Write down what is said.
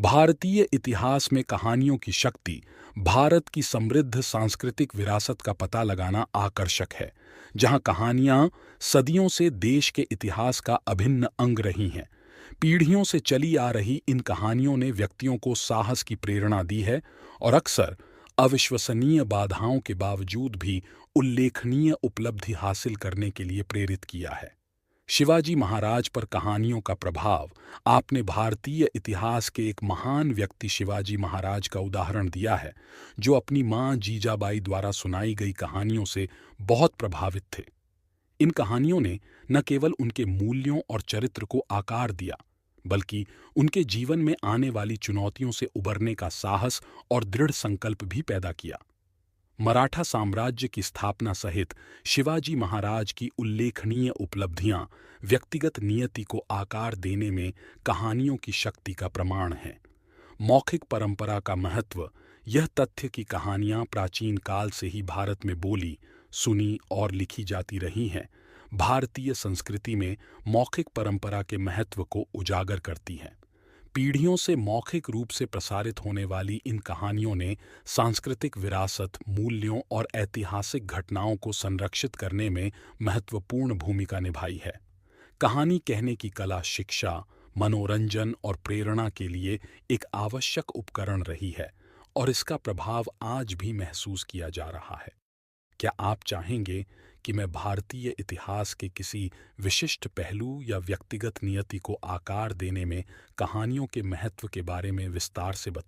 भारतीय इतिहास में कहानियों की शक्ति, भारत की समृद्ध सांस्कृतिक विरासत का पता लगाना आकर्षक है, जहां कहानियां सदियों से देश के इतिहास का अभिन्न अंग रही हैं। पीढ़ियों से चली आ रही इन कहानियों ने व्यक्तियों को साहस की प्रेरणा दी है और अक्सर अविश्वसनीय बाधाओं के बावजूद भी उल्लेखनीय उपलब्धि हासिल करने के लिए प्रेरित किया है। शिवाजी महाराज पर कहानियों का प्रभाव। आपने भारतीय इतिहास के एक महान व्यक्ति शिवाजी महाराज का उदाहरण दिया है, जो अपनी मां जीजाबाई द्वारा सुनाई गई कहानियों से बहुत प्रभावित थे। इन कहानियों ने न केवल उनके मूल्यों और चरित्र को आकार दिया, बल्कि उनके जीवन में आने वाली चुनौतियों से उबरने का साहस और दृढ़ संकल्प भी पैदा किया। मराठा साम्राज्य की स्थापना सहित शिवाजी महाराज की उल्लेखनीय उपलब्धियां व्यक्तिगत नियति को आकार देने में कहानियों की शक्ति का प्रमाण हैं। मौखिक परंपरा का महत्व। यह तथ्य कि कहानियां प्राचीन काल से ही भारत में बोली, सुनी और लिखी जाती रही हैं, भारतीय संस्कृति में मौखिक परंपरा के महत्व को उजागर करती है। पीढ़ियों से मौखिक रूप से प्रसारित होने वाली इन कहानियों ने सांस्कृतिक विरासत, मूल्यों और ऐतिहासिक घटनाओं को संरक्षित करने में महत्वपूर्ण भूमिका निभाई है। कहानी कहने की कला शिक्षा, मनोरंजन और प्रेरणा के लिए एक आवश्यक उपकरण रही है और इसका प्रभाव आज भी महसूस किया जा रहा है। क्या आप चाहेंगे कि मैं भारतीय इतिहास के किसी विशिष्ट पहलू या व्यक्तिगत नियति को आकार देने में कहानियों के महत्व के बारे में विस्तार से बताऊं?